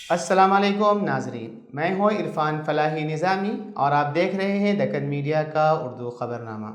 السلام علیکم ناظرین، میں ہوں عرفان فلاحی نظامی اور آپ دیکھ رہے ہیں دکن میڈیا کا اردو خبرنامہ۔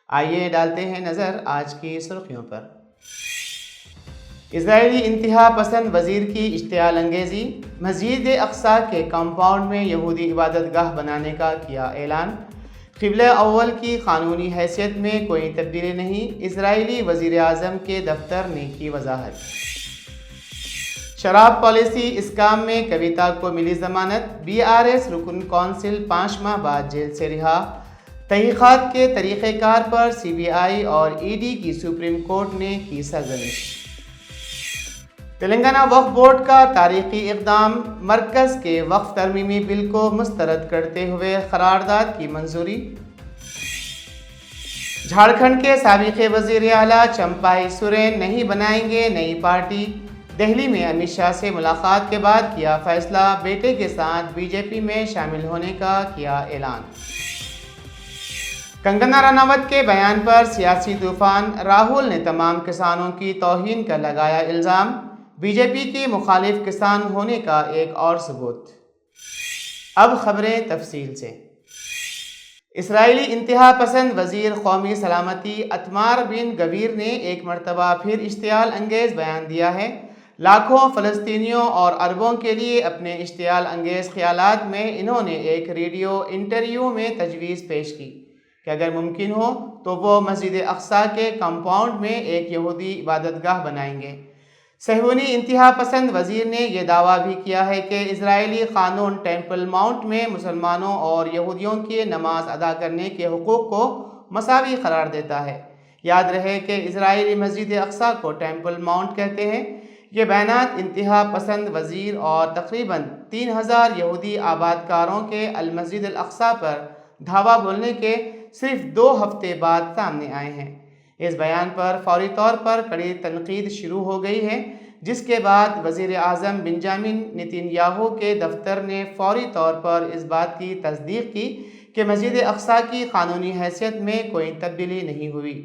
آئیے ڈالتے ہیں نظر آج کی سرخیوں پر۔ اسرائیلی انتہا پسند وزیر کی اشتعال انگیزی، مسجد اقصی کے کمپاؤنڈ میں یہودی عبادت گاہ بنانے کا کیا اعلان۔ قبلہ اول کی قانونی حیثیت میں کوئی تبدیلی نہیں، اسرائیلی وزیر اعظم کے دفتر نے کی وضاحت۔ شراب پالیسی اسکام میں کویتا کو ملی ضمانت، BRS رکن کونسل 5 ماہ بعد جیل سے رہا۔ تحقیقات کے طریقہ کار پر CBI اور ED کی سپریم کورٹ نے کی سرزنش۔ تلنگانہ وقف بورڈ کا تاریخی اقدام، مرکز کے وقف ترمیمی بل کو مسترد کرتے ہوئے قرارداد کی منظوری۔ جھارکھنڈ کے سابق وزیر اعلیٰ چمپائی سورین نہیں بنائیں گے نئی پارٹی، دہلی میں امت شاہ سے ملاقات کے بعد کیا فیصلہ، بیٹے کے ساتھ BJP میں شامل ہونے کا کیا اعلان۔ کنگنا رناوت کے بیان پر سیاسی طوفان، راہل نے تمام کسانوں کی توہین کا لگایا الزام، BJP کی مخالف کسان ہونے کا ایک اور ثبوت۔ اب خبریں تفصیل سے۔ اسرائیلی انتہا پسند وزیر قومی سلامتی اتمار بن گویر نے ایک مرتبہ پھر اشتعال انگیز بیان دیا ہے۔ لاکھوں فلسطینیوں اور عربوں کے لیے اپنے اشتعال انگیز خیالات میں انہوں نے ایک ریڈیو انٹرویو میں تجویز پیش کی کہ اگر ممکن ہو تو وہ مسجد اقصی کے کمپاؤنڈ میں ایک یہودی عبادت گاہ بنائیں گے۔ صہیونی انتہا پسند وزیر نے یہ دعویٰ بھی کیا ہے کہ اسرائیلی قانون ٹیمپل ماؤنٹ میں مسلمانوں اور یہودیوں کی نماز ادا کرنے کے حقوق کو مساوی قرار دیتا ہے۔ یاد رہے کہ اسرائیلی مسجد اقصی کو ٹیمپل ماؤنٹ کہتے ہیں۔ یہ بیانات انتہا پسند وزیر اور تقریباً 3000 یہودی آباد کاروں کے المسجد الاقصی پر دھاوا بولنے کے صرف 2 ہفتے بعد سامنے آئے ہیں۔ اس بیان پر فوری طور پر کڑی تنقید شروع ہو گئی ہے، جس کے بعد وزیر اعظم بنجامن نتن یاہو کے دفتر نے فوری طور پر اس بات کی تصدیق کی کہ مسجد اقصی کی قانونی حیثیت میں کوئی تبدیلی نہیں ہوئی۔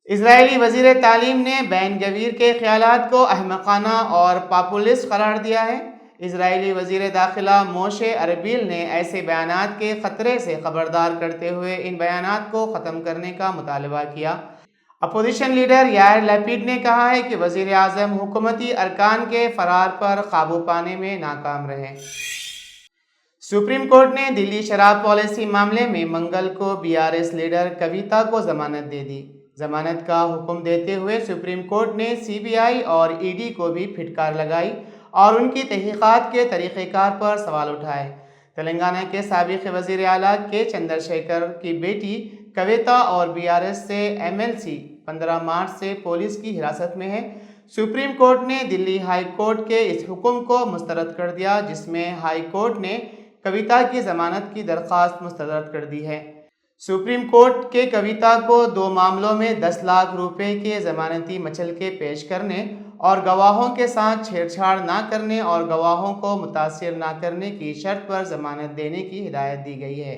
اسرائیلی وزیر تعلیم نے بن گویر کے خیالات کو احمقانہ اور پاپولسٹ قرار دیا ہے۔ اسرائیلی وزیر داخلہ موشے اربیل نے ایسے بیانات کے خطرے سے خبردار کرتے ہوئے ان بیانات کو ختم کرنے کا مطالبہ کیا۔ اپوزیشن لیڈر یائر لیپڈ نے کہا ہے کہ وزیر اعظم حکومتی ارکان کے فرار پر قابو پانے میں ناکام رہے۔ سپریم کورٹ نے دلی شراب پالیسی معاملے میں منگل کو BRS لیڈر کویتا کو ضمانت دے دی۔ ضمانت کا حکم دیتے ہوئے سپریم کورٹ نے CBI اور ED کو بھی پھٹکار لگائی اور ان کی تحقیقات کے طریقہ کار پر سوال اٹھائے۔ تلنگانہ کے سابق وزیر اعلیٰ کے چندر شیکھر کی بیٹی کویتا اور BRS سے MLC 15 مارچ سے پولیس کی حراست میں ہے۔ سپریم کورٹ نے دلی ہائی کورٹ کے اس حکم کو مسترد کر دیا، جس میں ہائی کورٹ نے کویتا کی ضمانت کی درخواست مسترد کر دی ہے۔ سپریم کورٹ کے کویتا کو 2 معاملوں میں 10 لاکھ روپے کے ضمانتی مچلکے پیش کرنے اور گواہوں کے ساتھ چھیڑ چھاڑ نہ کرنے اور گواہوں کو متاثر نہ کرنے کی شرط پر ضمانت دینے کی ہدایت دی گئی ہے۔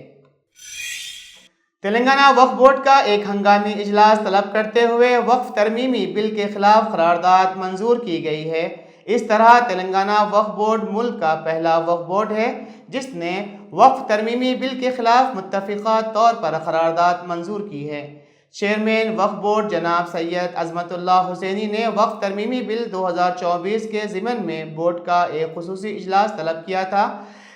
تلنگانہ وقف بورڈ کا ایک ہنگامی اجلاس طلب کرتے ہوئے وقف ترمیمی بل کے خلاف قرارداد منظور کی گئی ہے۔ اس طرح تلنگانہ وقف بورڈ ملک کا پہلا وقف بورڈ ہے جس نے وقف ترمیمی بل کے خلاف متفقہ طور پر قرارداد منظور کی ہے۔ چیئرمین وقف بورڈ جناب سید عظمت اللہ حسینی نے وقف ترمیمی بل 2024 کے ضمن میں بورڈ کا ایک خصوصی اجلاس طلب کیا تھا۔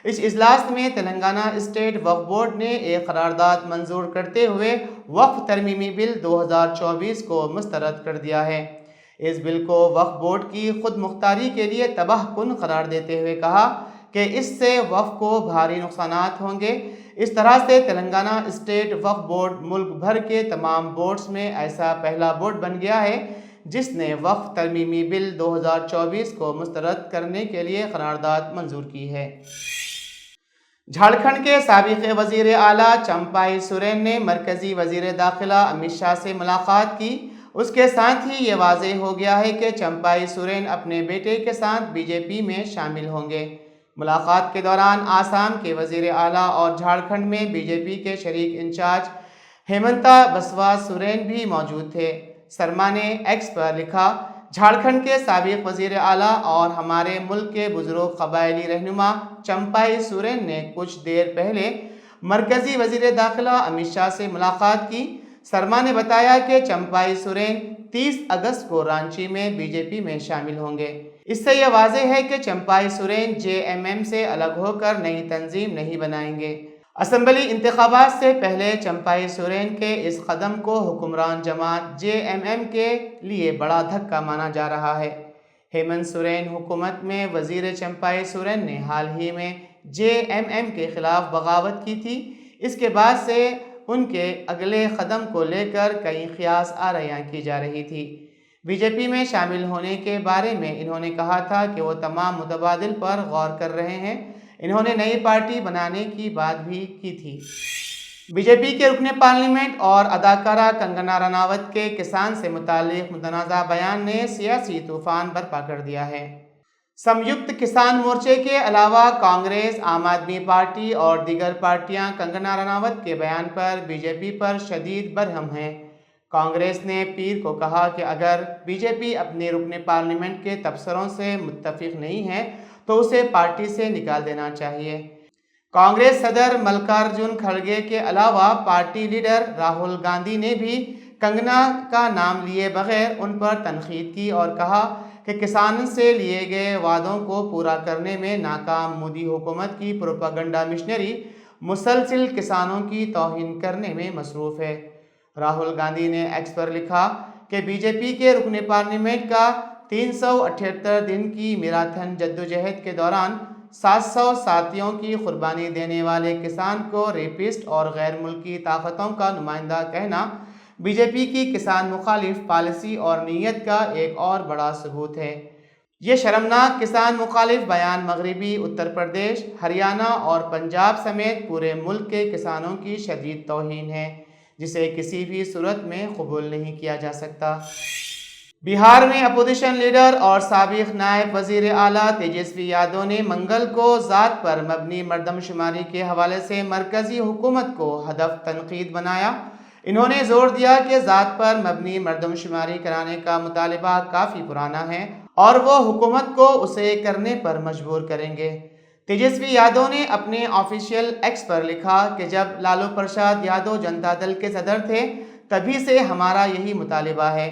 اس اجلاس میں تلنگانہ اسٹیٹ وقف بورڈ نے ایک قرارداد منظور کرتے ہوئے وقف ترمیمی بل 2024 کو مسترد کر دیا ہے۔ اس بل کو وقف بورڈ کی خود مختاری کے لیے تباہ کن قرار دیتے ہوئے کہا کہ اس سے وقف کو بھاری نقصانات ہوں گے۔ اس طرح سے تلنگانہ اسٹیٹ وقف بورڈ ملک بھر کے تمام بورڈز میں ایسا پہلا بورڈ بن گیا ہے جس نے وقف ترمیمی بل 2024 کو مسترد کرنے کے لیے قرارداد منظور کی ہے۔ جھارکھنڈ کے سابق وزیر اعلیٰ چمپائی سورین نے مرکزی وزیر داخلہ امت شاہ سے ملاقات کی۔ اس کے ساتھ ہی یہ واضح ہو گیا ہے کہ چمپائی سورین اپنے بیٹے کے ساتھ BJP میں شامل ہوں گے۔ ملاقات کے دوران آسام کے وزیر اعلیٰ اور جھارکھنڈ میں BJP کے شریک انچارج ہیمنتا بسوا سورین بھی موجود تھے۔ سرما نے ایکس پر لکھا، جھارکھنڈ کے سابق وزیر اعلیٰ اور ہمارے ملک کے بزرگ قبائلی رہنما چمپائی سورین نے کچھ دیر پہلے مرکزی وزیر داخلہ امت شاہ سے ملاقات کی۔ سرما نے بتایا کہ چمپائی سورین 30 اگست کو رانچی میں بی جے پی میں شامل ہوں گے۔ اس سے یہ واضح ہے کہ Champai Soren J M M سے الگ ہو کر نئی تنظیم نہیں بنائیں گے۔ اسمبلی انتخابات سے پہلے چمپائی سورین کے اس قدم کو حکمران جماعت جے ایم ایم کے لیے بڑا دھکا مانا جا رہا ہے۔ ہیمنت سورین حکومت میں وزیر چمپائی سورین نے حال ہی میں جے ایم ایم کے خلاف بغاوت کی تھی۔ اس کے بعد سے ان کے اگلے قدم کو لے کر کئی قیاس آرائیاں کی جا رہی تھی۔ بی جے پی میں شامل ہونے کے بارے میں انہوں نے کہا تھا کہ وہ تمام متبادل پر غور کر رہے ہیں۔ انہوں نے نئی پارٹی بنانے کی بات بھی کی تھی۔ بی جے پی کے رکن پارلیمنٹ اور اداکارہ کنگنا رناوت کے کسان سے متعلق متنازع بیان نے سیاسی طوفان برپا کر دیا ہے۔ سمیکت کسان مورچے کے علاوہ کانگریس، عام آدمی پارٹی اور دیگر پارٹیاں کنگنا رناوت کے بیان پر بی جے پی پر شدید برہم ہیں۔ کانگریس نے پیر کو کہا کہ اگر بی جے پی اپنے رکن پارلیمنٹ کے تبصروں سے متفق نہیں ہے تو اسے پارٹی سے نکال دینا چاہیے۔ کانگریس صدر ملکارجن کھڑگے کے علاوہ پارٹی لیڈر راہل گاندھی نے بھی کنگنا کا نام لیے بغیر ان پر تنقید کی اور کہا کہ کسانوں سے لیے گئے وعدوں کو پورا کرنے میں ناکام مودی حکومت کی پروپیگنڈا مشنری مسلسل کسانوں کی توہین کرنے میں مصروف ہے۔ راہل گاندھی نے ایکس پر لکھا کہ بی جے پی کے رکن پارلیمنٹ کا 378 دن کی میراتھن جدوجہد کے دوران 700 ساتھیوں کی قربانی دینے والے کسان کو ریپسٹ اور غیر ملکی طاقتوں کا نمائندہ کہنا بی جے پی کی کسان مخالف پالیسی اور نیت کا ایک اور بڑا ثبوت ہے۔ یہ شرمناک کسان مخالف بیان مغربی اتر پردیش، ہریانہ اور پنجاب سمیت پورے ملک کے کسانوں کی شدید توہین ہے، جسے کسی بھی صورت میں قبول نہیں کیا جا سکتا۔ بہار میں اپوزیشن لیڈر اور سابق نائب وزیر اعلیٰ تیجسوی یادو نے منگل کو ذات پر مبنی مردم شماری کے حوالے سے مرکزی حکومت کو ہدف تنقید بنایا۔ انہوں نے زور دیا کہ ذات پر مبنی مردم شماری کرانے کا مطالبہ کافی پرانا ہے اور وہ حکومت کو اسے کرنے پر مجبور کریں گے۔ تیجسوی یادو نے اپنے آفیشیل ایکس پر لکھا کہ جب لالو پرساد یادو جنتا دل کے صدر تھے تبھی سے ہمارا یہی مطالبہ ہے۔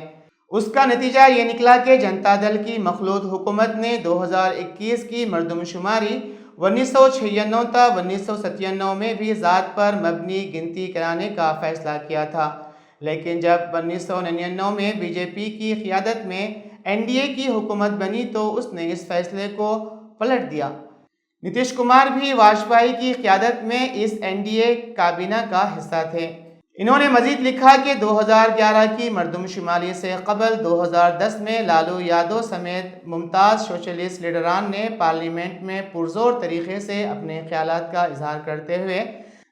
اس کا نتیجہ یہ نکلا کہ جنتا دل کی مخلوط حکومت نے 2021 کی مردم شماری 1996 تا 1997 میں بھی ذات پر مبنی گنتی کرانے کا فیصلہ کیا تھا، لیکن جب 1999 میں بی جے پی کی قیادت میں این ڈی اے کی حکومت بنی تو اس نے اس فیصلے کو پلٹ دیا۔ نتیش کمار بھی واجپئی کی قیادت میں اس این ڈی اے کابینہ کا حصہ تھے۔ انہوں نے مزید لکھا کہ 2011 کی مردم شماری سے قبل 2010 میں لالو یادو سمیت ممتاز سوشلسٹ لیڈران نے پارلیمنٹ میں پرزور طریقے سے اپنے خیالات کا اظہار کرتے ہوئے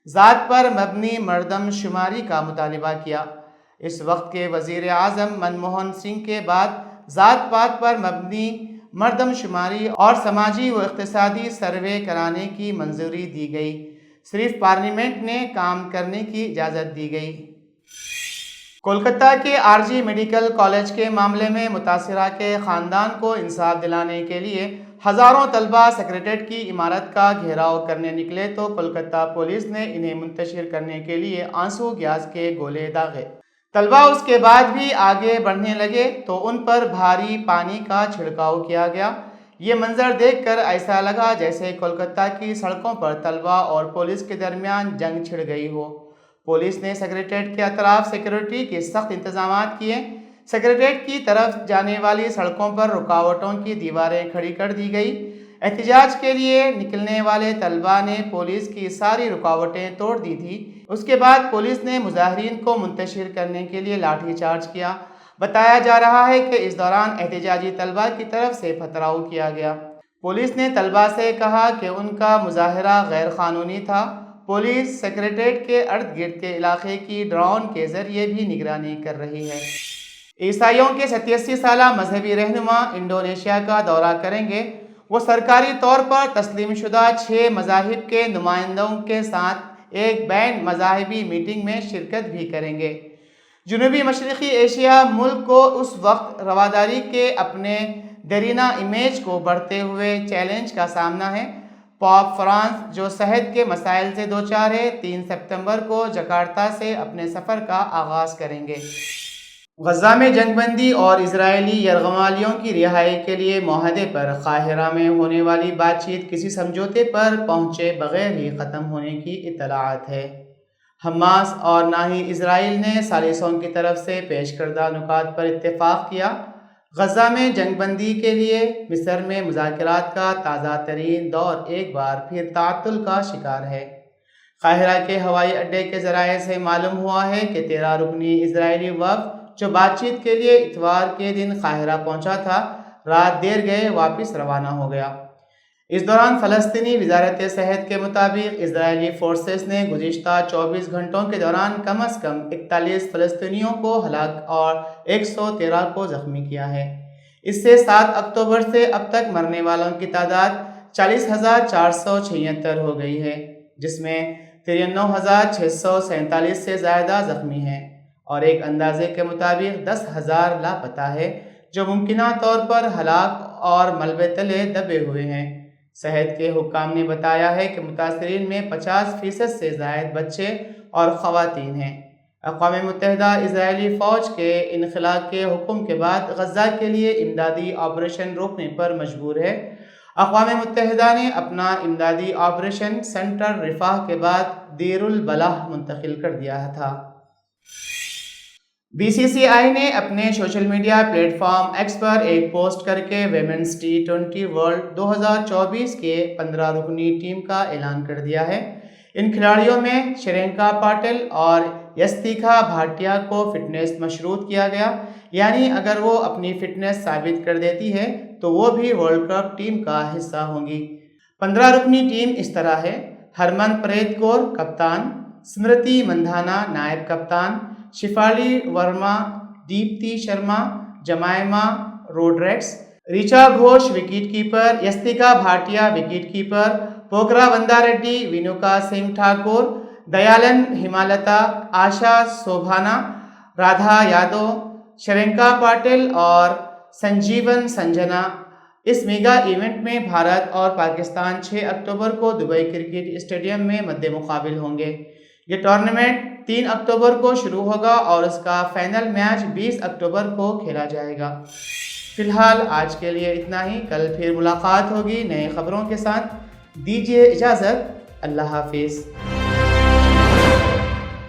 ذات پر مبنی مردم شماری کا مطالبہ کیا۔ اس وقت کے وزیر اعظم منموہن سنگھ کے بعد ذات پات پر مبنی مردم شماری اور سماجی و اقتصادی سروے کرانے کی منظوری دی گئی، صرف پارلیمنٹ نے کام کرنے کی اجازت دی گئی۔ کولکتہ کے آر جی میڈیکل کالج کے معاملے میں متاثرہ کے خاندان کو انصاف دلانے کے لیے ہزاروں طلبہ سکریٹریٹ کی عمارت کا گھیراؤ کرنے نکلے تو کولکتہ پولیس نے انہیں منتشر کرنے کے لیے آنسو گیس کے گولے داغے۔ طلبہ اس کے بعد بھی آگے بڑھنے لگے تو ان پر بھاری پانی کا چھڑکاؤ کیا گیا۔ یہ منظر دیکھ کر ایسا لگا جیسے کولکتہ کی سڑکوں پر طلبہ اور پولیس کے درمیان جنگ چھڑ گئی ہو۔ پولیس نے سکریٹریٹ کے اطراف سیکورٹی کے سخت انتظامات کیے۔ سکریٹریٹ کی طرف جانے والی سڑکوں پر رکاوٹوں کی دیواریں کھڑی کر دی گئی۔ احتجاج کے لیے نکلنے والے طلبہ نے پولیس کی ساری رکاوٹیں توڑ دی تھی۔ اس کے بعد پولیس نے مظاہرین کو منتشر کرنے کے لیے لاٹھی چارج کیا۔ بتایا جا رہا ہے کہ اس دوران احتجاجی طلبہ کی طرف سے پتھراؤ کیا گیا۔ پولیس نے طلبہ سے کہا کہ ان کا مظاہرہ غیر قانونی تھا۔ پولیس سکریٹریٹ کے ارد گرد کے علاقے کی ڈرون کے ذریعے بھی نگرانی کر رہی ہے۔ عیسائیوں کے 87 سالہ مذہبی رہنما انڈونیشیا کا دورہ کریں گے۔ وہ سرکاری طور پر تسلیم شدہ 6 مذاہب کے نمائندوں کے ساتھ ایک بین مذاہبی میٹنگ میں شرکت بھی کریں گے، جنوبی مشرقی ایشیا ملک کو اس وقت رواداری کے اپنے دیرینہ امیج کو بڑھتے ہوئے چیلنج کا سامنا ہے۔ پوپ فرانس جو صحت کے مسائل سے دوچار ہے، 3 ستمبر کو جکارتہ سے اپنے سفر کا آغاز کریں گے۔ غزہ میں جنگ بندی اور اسرائیلی یرغمالیوں کی رہائی کے لیے معاہدے پر قاہرہ میں ہونے والی بات چیت کسی سمجھوتے پر پہنچے بغیر ہی ختم ہونے کی اطلاعات ہے۔ حماس اور نہ ہی اسرائیل نے ثالثوں کی طرف سے پیش کردہ نکات پر اتفاق کیا۔ غزہ میں جنگ بندی کے لیے مصر میں مذاکرات کا تازہ ترین دور ایک بار پھر تعطل کا شکار ہے۔ قاہرہ کے ہوائی اڈے کے ذرائع سے معلوم ہوا ہے کہ 13 رکنی اسرائیلی وفد جو بات چیت کے لیے اتوار کے دن قاہرہ پہنچا تھا، رات دیر گئے واپس روانہ ہو گیا۔ اس دوران فلسطینی وزارت صحت کے مطابق اسرائیلی فورسز نے گزشتہ 24 گھنٹوں کے دوران کم از کم 41 فلسطینیوں کو ہلاک اور 113 کو زخمی کیا ہے۔ اس سے 7 اکتوبر سے اب تک مرنے والوں کی تعداد 40,476 ہو گئی ہے، جس میں 93,647 سے زیادہ زخمی ہیں اور ایک اندازے کے مطابق 10,000 لاپتہ ہے جو ممکنہ طور پر ہلاک اور ملبے تلے دبے ہوئے ہیں۔ صحت کے حکام نے بتایا ہے کہ متاثرین میں 50% سے زائد بچے اور خواتین ہیں۔ اقوام متحدہ اسرائیلی فوج کے انخلا کے حکم کے بعد غزہ کے لیے امدادی آپریشن روکنے پر مجبور ہے۔ اقوام متحدہ نے اپنا امدادی آپریشن سینٹر رفح کے بعد دیر البلح منتقل کر دیا تھا۔ BCCI نے اپنے social media platform X پر ایک پوسٹ کر کے ویمنز T20 ورلڈ 2024 کے 15 رکنی ٹیم کا اعلان کر دیا ہے۔ ان کھلاڑیوں میں شرینکا پاٹل اور یستیکھا بھاٹیا کو فٹنس مشروط کیا گیا، یعنی اگر وہ اپنی فٹنس ثابت کر دیتی ہے تو وہ بھی ورلڈ کپ ٹیم کا حصہ ہوں گی۔ 15 رکنی ٹیم اس طرح ہے: ہرمن پریت کور کپتان، سمرتی مندھانا نائب کپتان، Shafali Verma, Deepti Sharma, Jemimah Rodrigues, Richa Ghosh wicket keeper, Yastika Bhatia wicket keeper, پوکرا وندا ریڈی، وینوکا سنگھ ٹھاکر، دیالن ہیمالتا، آشا سوبھانا، رادھا یادو، شرینکا پاٹل اور سنجیون سنجنا۔ اس میگا ایونٹ میں بھارت اور پاکستان 6 اکتوبر کو دبئی کرکٹ اسٹیڈیم میں مد مقابل ہوں گے۔ یہ ٹورنامنٹ 3 اکتوبر کو شروع ہوگا اور اس کا فائنل میچ 20 اکتوبر کو کھیلا جائے گا۔ فی الحال آج کے لیے اتنا ہی، کل پھر ملاقات ہوگی نئے خبروں کے ساتھ۔ دیجیے اجازت، اللہ حافظ۔